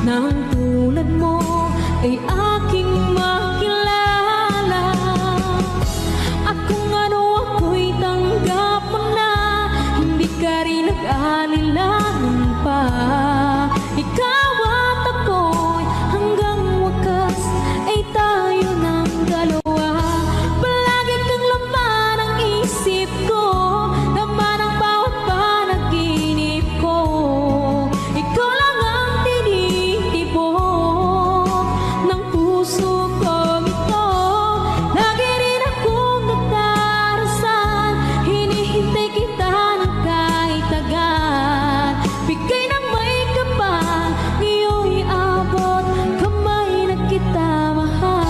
nang tulad mo ay aking makilala. At kung ano ako'y tanggap mo na, hindi ka rin nag-alilangan pa. Ikaw at ako'y hanggang wakas ay tayo ng dalawa. Palagi kang laman ang isip ko, laman ang bawat panaginip ko. Ikaw lang ang tinitibok ng puso kong ito. Lagi rin akong nagdarasal, hinihintay kita ng kahit agad. Bigay ng may kapal, ngayon'y abot kamay na kita mahal.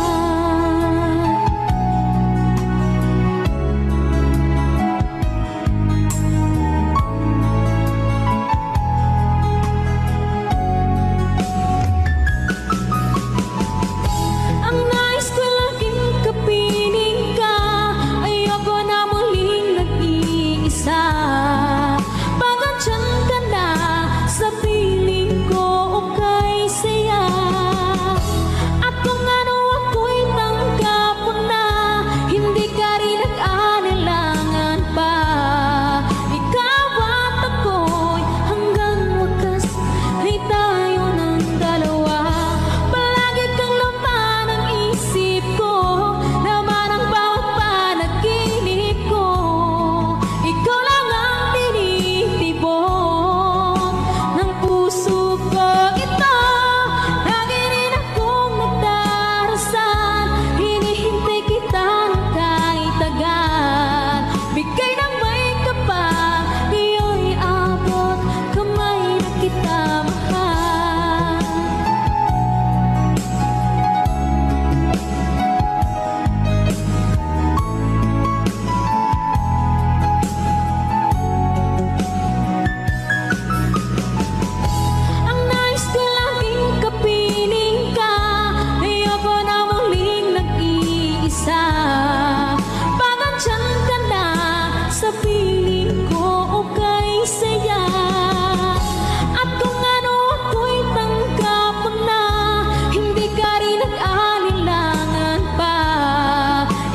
Ang nais ko laging kapiling ka, ayoko na muling nag-iisa. Pag andyan ka na sa piling ko, okay saya. At kung ano ako'y tanggap mo na, hindi ka rin nag-anilangan pa. Ikaw at ako'y hanggang wakas ay tayo ng dalawa. Palagi kang laman ang isip ko, laman ang bawat panaginip ko. Ikaw lang ang tinitibok ng puso ko ito. Lagi rin akong nagdarasal, hinihintay kita ng kahit agad. Bigay ng may kapal, ngayon'y abot kamay na kita mahal. Ang nais ko laging kapiling ka, ayoko na muling nag-iisa. Pag andyan ka na sa piling ko, okay saya. At kung ano ako'y tanggap mo na, hindi ka rin nag-alilangan pa.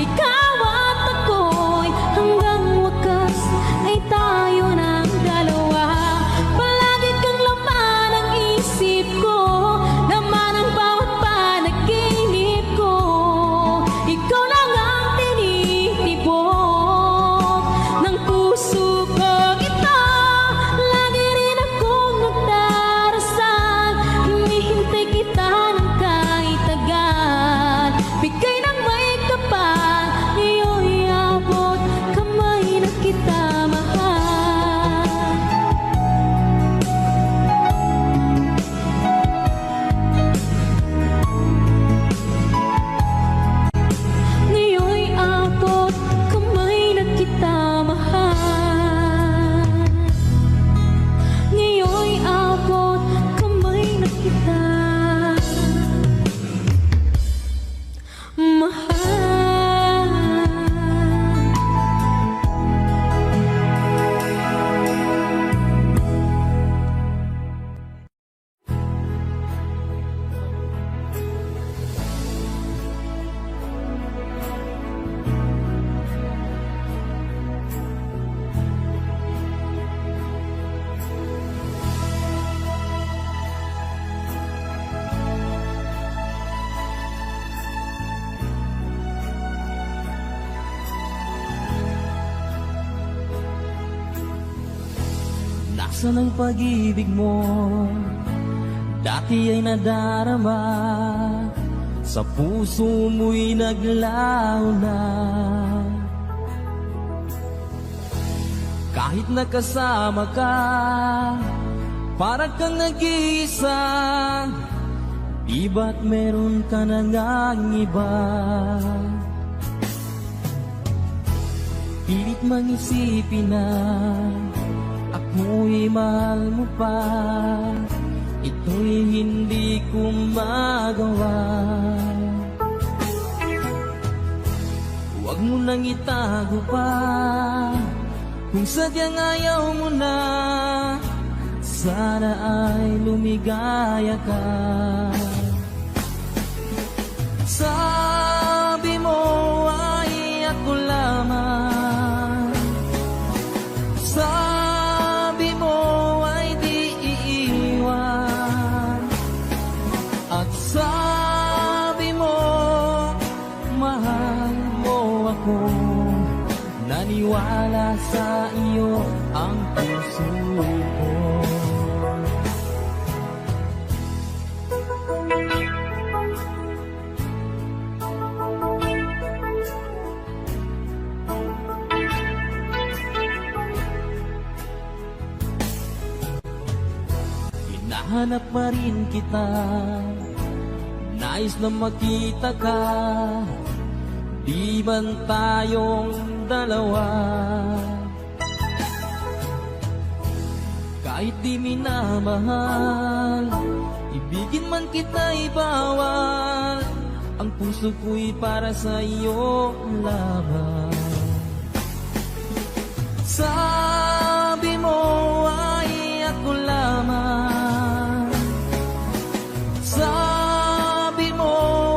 Ikaw at ako'y hanggang wakas ay tayo ng dalawa. Palagi kang laman ang isip ko, laman ang bawat panaginip ko. Ikaw lang ang tinitibok ng puso ko ito. Lagi rin akong nagdarasal, hinihintay kita ng kahit agad. Bigay ng may kapal, ngayon'y abot kamay na kita mahal. Ngayon'y abot kamay na kita mahal. Ngayon'y abot kamay na kita mahal. Nasaan ang pag-ibig mo? Dati ay nadarama, sa puso mo'y naglaho na. Kahit nakasama ka, parang kang nag-iisa. Di ba't meron ka na ngang iba? Pilit mangisipin na ako'y mahal mo pa. Ito'y hindi ko magawa. Huwag mo nang itago pa, kung sadyang ayaw mo na. sana ay lumigaya ka. Sabi mo ay ako lamang, sabi mo ay di iiwan, at sabi mo mahal mo ako. Naniwala sa iyo ang puso ko. Hinahanap pa rin kita, nais na makita ka. Di man tayong dalawa, kahit di minamahal, ibigin man kita'y bawal. Ang puso ko'y para sa iyo lamang. Sabi mo ay ako lamang, sabi mo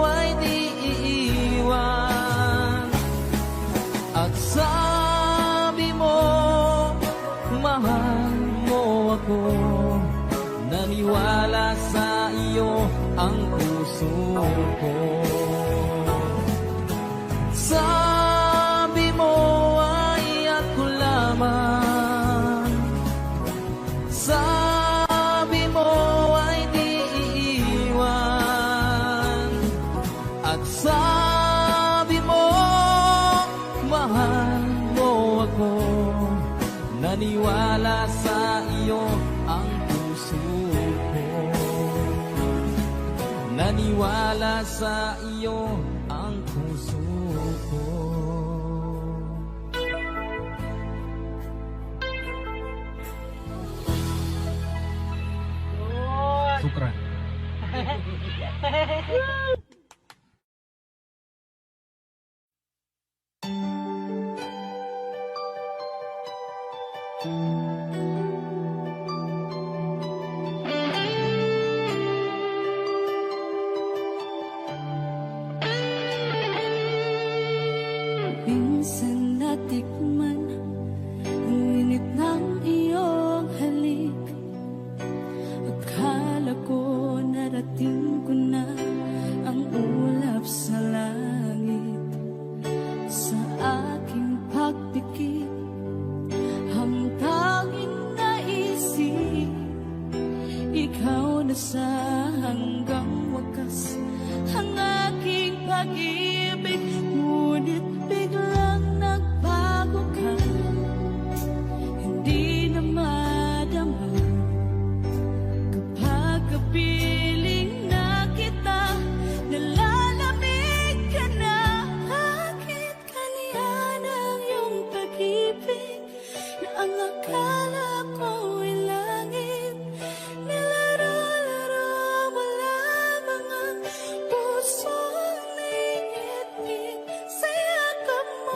ay di iiwan, at sabi mo mahal mo ako. Naniwala sa iyo ang puso ko. Sabi mo ay ako lamang, sabi mo ay di iiwan, at sabi mo mahal mo ako. Naniwala sa iyo ang puso ko. Naniwala sa iyo ang puso ko. Sukran. Minsan natikman ang init ng iyong halik. Akala ko narating ko na ang ulap sa langit. Sa aking pagpikit, ang tanging naisip, ikaw na sa hanggang wakas ang aking pag-ibig. Ngunit biglang nagbago ka, hindi na madama. Kapag kapiling na kita, nalalamig ka na. Bakit kaniyan ang iyong pag-ibig na ang akala ko'y langit? Nilaro-laro mo lamang ang pusong naiinig sa yakap mo.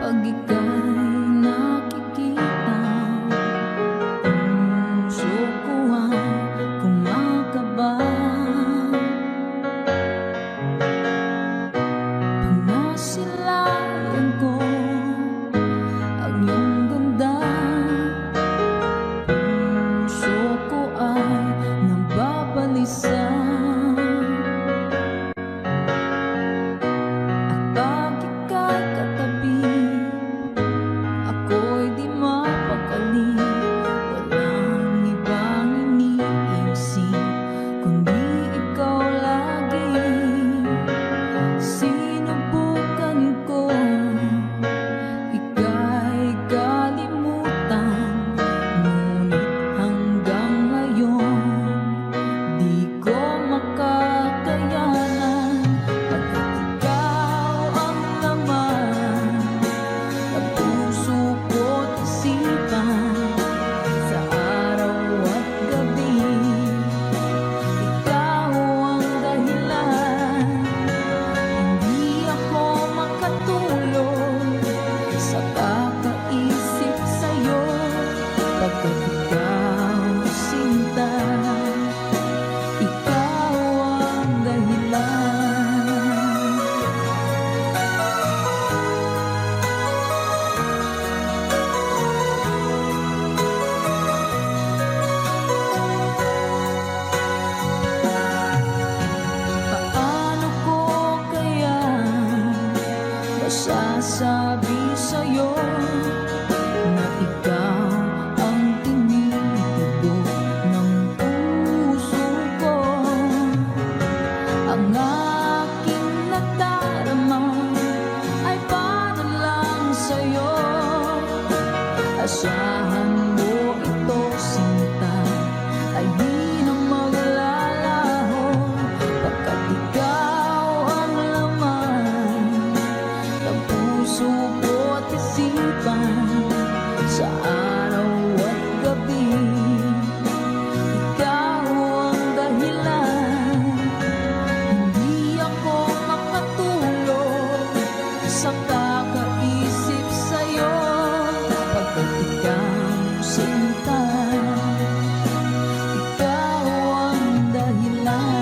pag ika'y nakikita. Puso ko ay kumakaba pag nasilayan ko ang iyong ganda. Puso ko ay nababalisa. At pag ika'y katabi, ako'y di mapakali. Walang ibang iniisip kundi ikaw lagi. Sinubukan ko ika'y kalimutan, ngunit hanggang ngayon di ko makakayanan. Pagkat ikaw ang laman ng puso ko't isipan, sa araw at gabi ikaw ang dahilan. Hindi ako makatulog sa kakaisip sa'yo, pagkat ikaw sinta, ikaw ang dahilan. Paano ko kaya masasabi sa'yo na ikaw ang tinitibok ng puso ko? Ang aking nadarama ay para lang sa'yo. Asahan mo ito, sinta, ay di na maglalaho, pagkat ikaw ang laman ng puso ko't isipan, sa araw at gabi ikaw ang dahilan. Hindi ako makatulog sa kakaisip sa'yo, pagkat ikaw sinta, ikaw ang dahilan.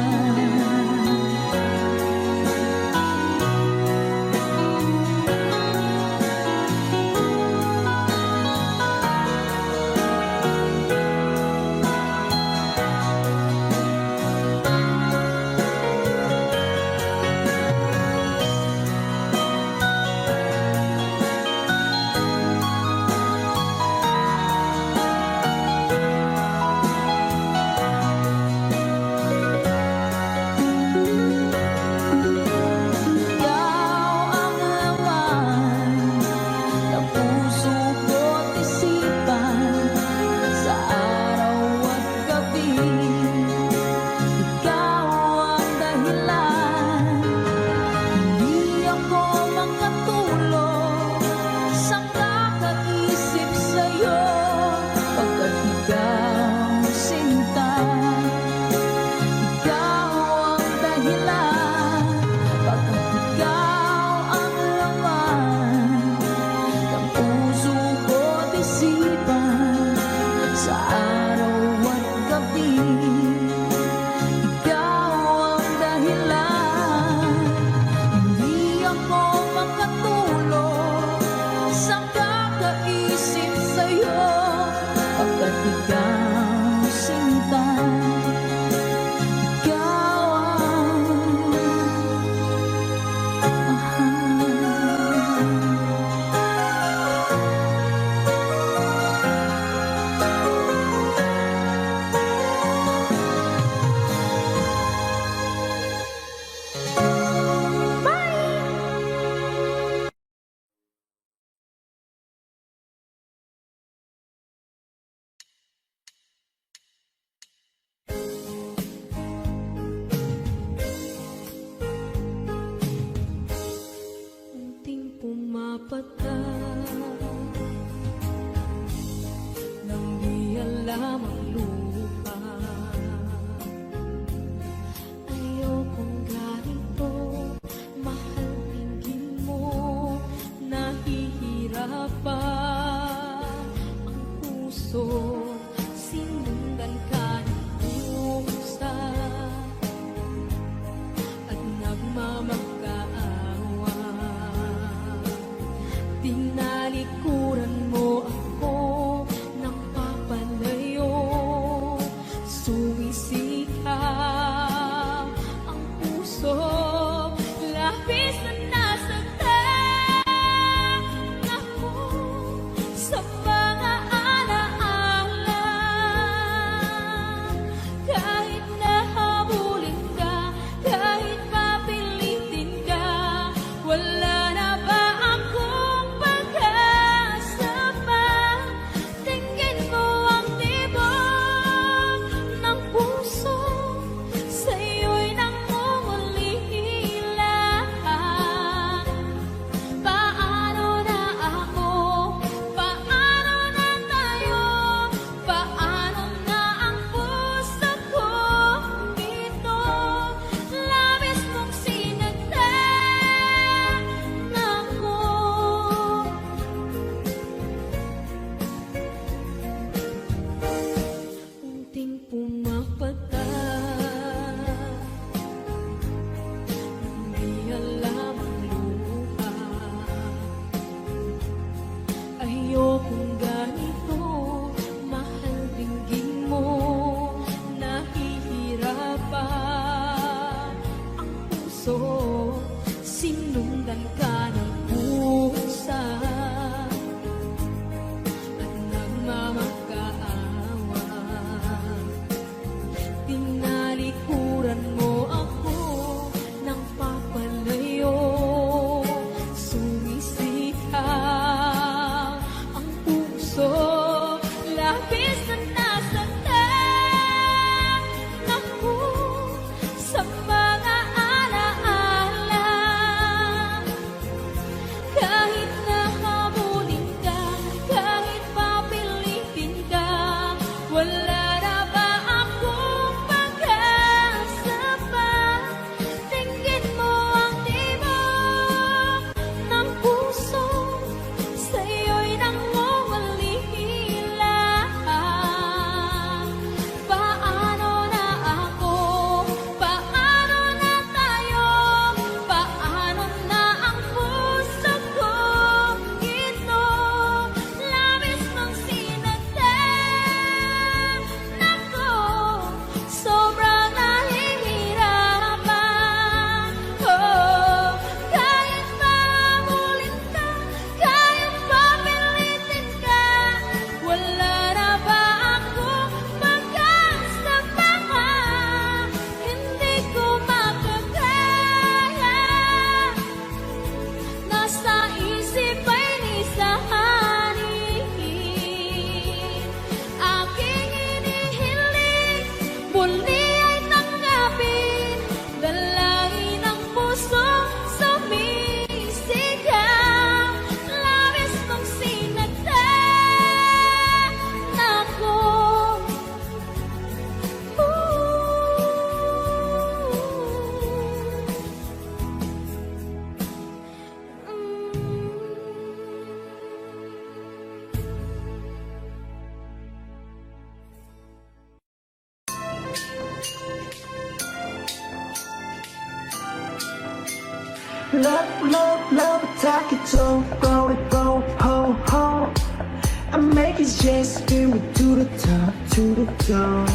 Ikaw ang laman ng puso ko't isipan, sa araw at gabi ikaw ang dahilan. Hindi ako makatulog sa kakaisip sa'yo, pagkat ikaw sinta, ikaw ang dahilan. Pagkat ikaw ang laman ng puso ko't isipan, sa araw at gabi ikaw ang dahilan. Hindi ako makatulog sa kakaisip sa'yo, pagkat ikaw sinta, ikaw ang unting pumapatak nang di alam ang lupa. Ayokong ganito, mahal, tingin mo puso, sinundan ka ng pusa at nagmamagkaawa. Tinalikuran mo ako ng papalayo, sumisikap ang puso, labis na nasaktan ako sa mga alaala. Kahit nahabulin ka, kahit papilitin ka, wala na ba akong pag-asa pa? Tingin mo ang tibok ng puso, sa'yo'y nangungulila. Paano na ako? Paano na tayo? Paano na ang puso ko ito? Labis mong sinagdan ako. Unting pumapata, hindi alam ang luha. Ayokong ganito, mahal dinggin mo, nahihirapan ang puso, sinundan ka ng pusa at nagmamagkaawa. Tinalikuran mo ako ng papalayo, sumisikap ang puso, labis na nasaktan ako sa mga alaala. Kahit nahabulin ka, kahit papilitin ka, wala na ba akong pag-asa pa? Tingin mo ang tibok ng puso, sa'yo'y nangungulila. Paano na ako? Paano na tayo? Paano na ang puso ko ito? Labis mong sinagdan ako, sobrang nahihirapan. Oh, kahit mahabulin ka, kahit papilitin ka, wala na ba akong pag-asa pa? Hindi ko makakaya, nasa isip ay nisahanin. Aking inihiling, muli ay tanggapin, dalangin ang puso, sumisigaw. Labis mong sinagdan ako. Love, love, love, attack it, so go, go, ho, ho. I make it just bring me to the top, to the top.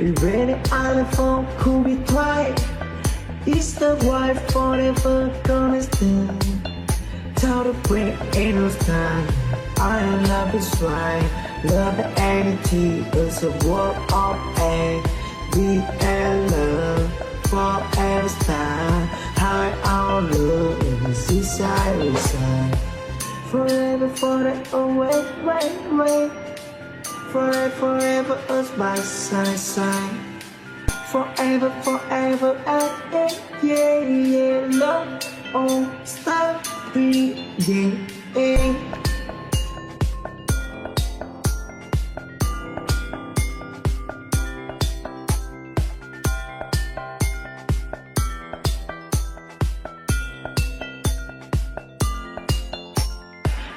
You ready, island phone, could be twice. It's the wife forever gonna stand. Tell the break, ain't no time. I love is right. Love the energy, it's a world of A, B, and love. Forever style, high on love, in the seaside, inside. Forever, forever, oh wait, wait, wait. Forever, forever, us by side, side. Forever, forever, yeah, yeah, love, oh, stop, breathing,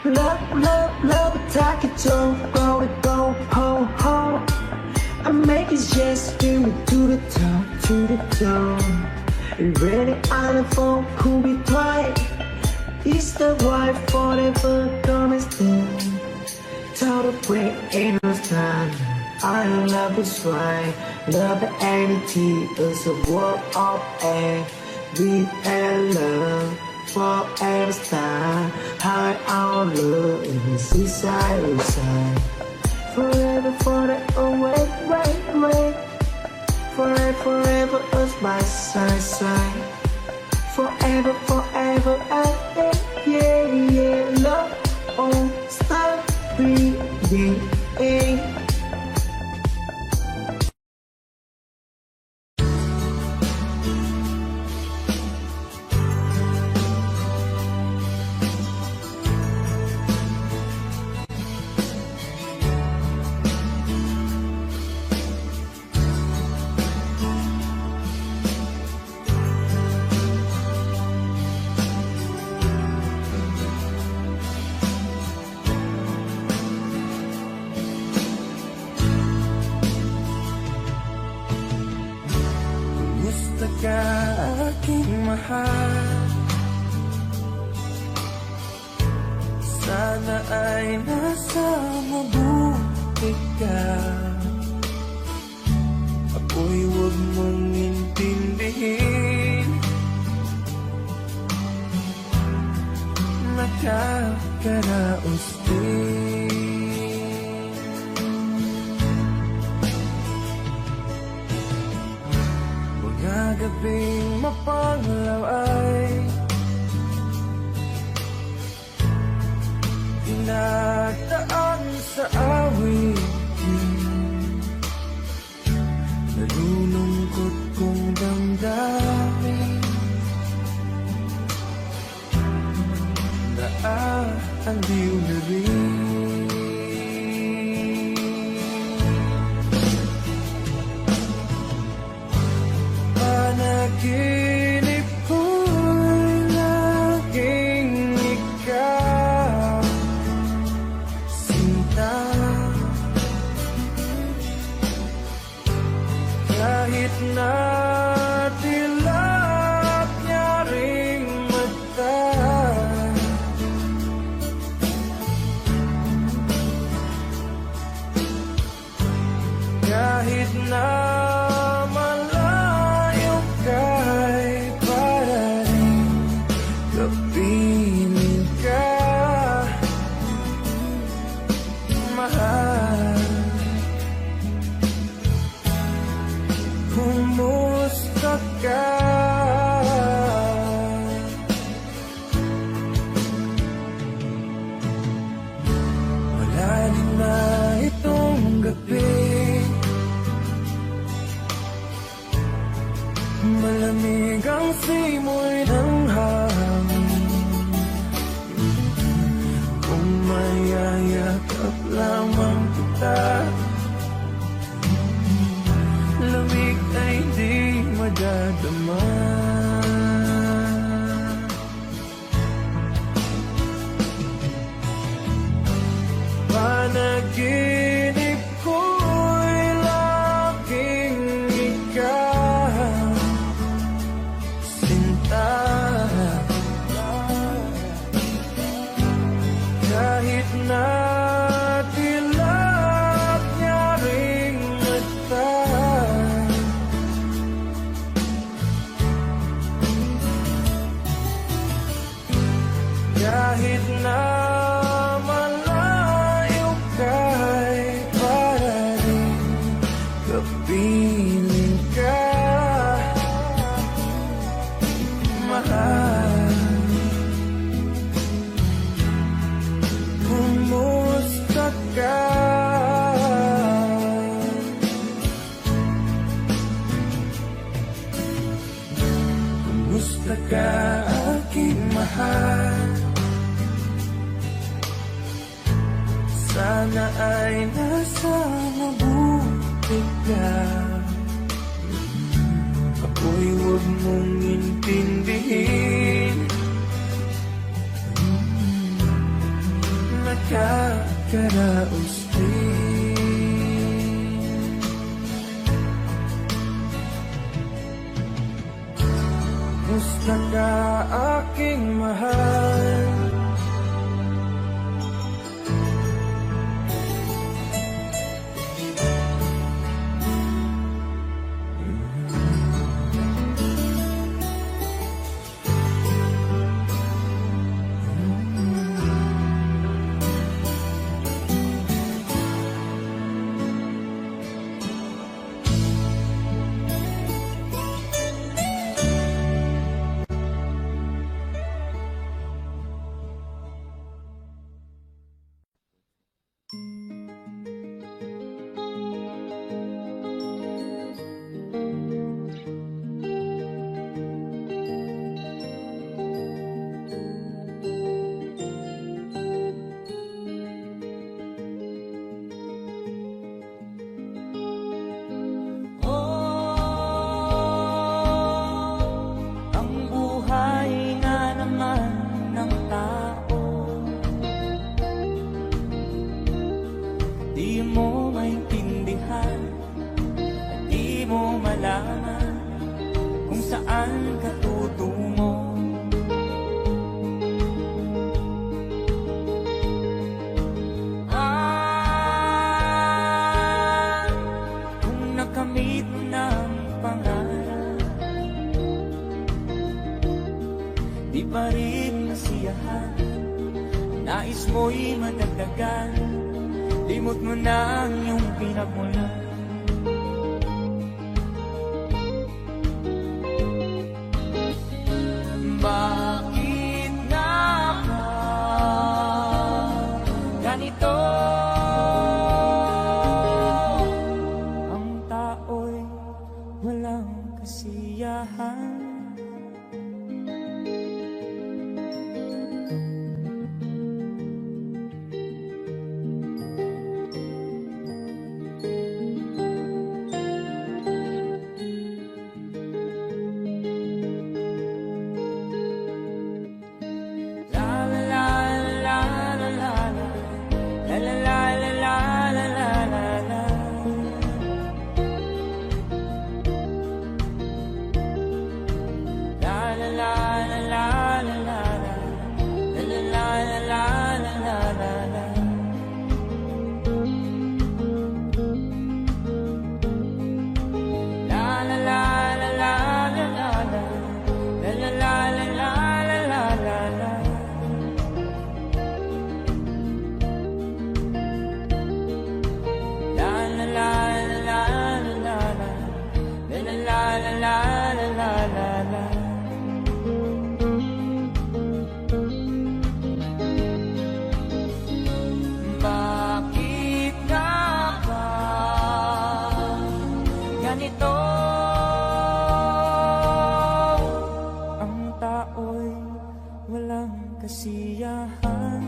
Love, love, love, attack it, so go, go, I make it just bring me to the top, to the top. Ready on the phone, could be twice. It's the wife forever coming down. Total break ain't no time. I love is right. Love and energy is a world of air. We and love forever style. High our love is inside inside. Forever, forever, wait, wait, wait. Forever, forever us by side, side. Forever, forever, yeah, yeah, love, oh, stop breathing. Gusto ka aking mahal, sana ay nasa mabuti ka. Ako'y huwag mong intindihin, nakakaraos din. Gabing mapanglaw ay tinagdaan sa awitin, nalulungkot kong damdamin, naaaliw na rin. Panaginip ko'y laging ikaw, sinta. Kahit na tilap niya ring mata, kahit na kumusta ka? Malalim na itong gabi, malamig ang simoy ng hangin. Kung mayayakap lamang kita, lamig ay di madadama. Panaginip ko'y laging ikaw, sinta. Kahit na tilap niya ring mata, kahit na malayo ka'y para rin kapiling ka, mahal. Kumusta ka? Kumusta ka aking mahal? Sana ay nasa mabuti ka. Ako'y huwag mong intindihin, nakakaraos din. saka aking mahal. Ang buhay nga naman ng tao, di mo maintindihan at di mo malaman kung saan ka tutungo. Kung nakamit ng pangarap, di pa rin masiyahan. Nais mo'y madagdagan, limot mo na ang iyong pinagmulan. Bakit nga ba ganito? Ang tao'y walang kasiyahan. Bakit nga ba ganito? Ang tao'y walang kasiyahan.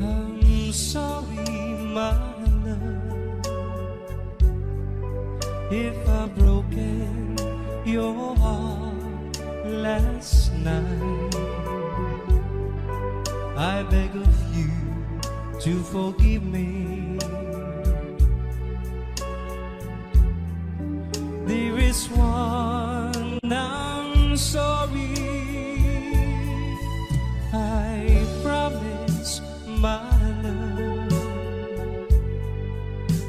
I'm sorry, my love, if I've broken your heart last night. I beg of you to forgive me. There is one I'm sorry. I promise, my love,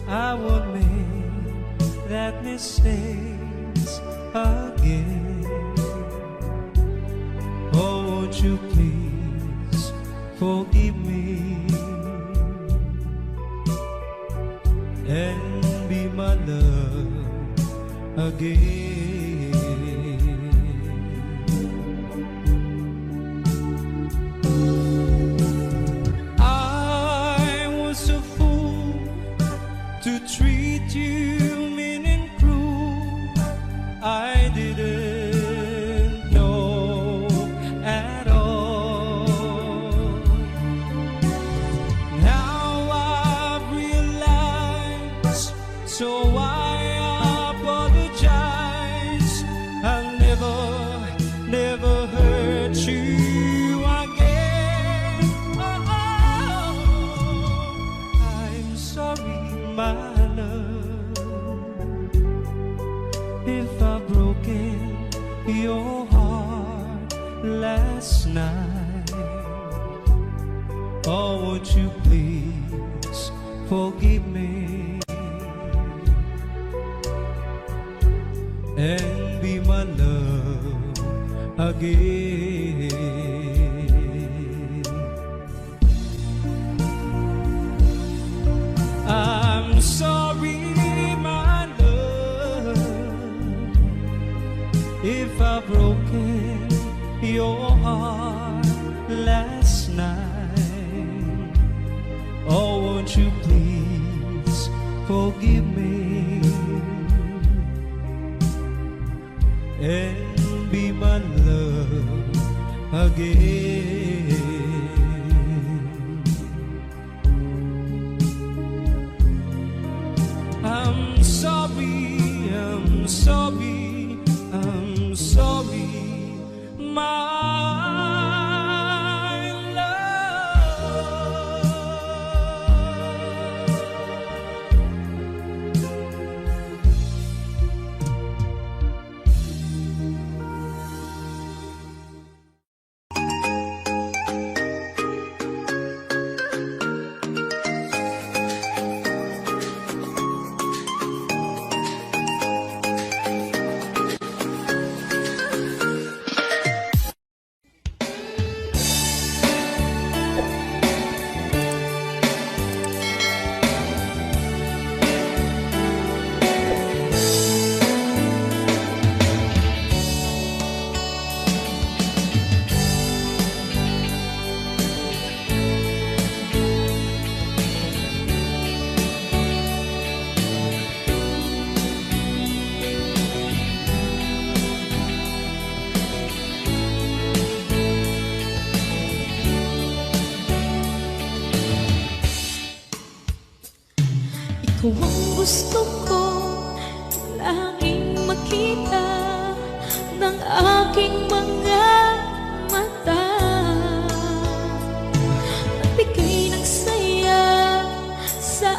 I won't make that mistake again. Oh, won't you please forgive me and be my love again. treated you mean and cruel. I didn't know at all. Now I've realized, so I apologize. I'll never hurt you again. Oh, I'm sorry, my love, if I've broken your heart last night. Oh, won't you please forgive me and be my love again. I'm sorry, my love, if I've broken your heart last night. Oh, won't you please forgive me and be my love again. I'm sorry, I'm sorry, I'm sorry, my Ikaw ang gusto ko laging makita ng aking mga mata. Magbigay ng saya sa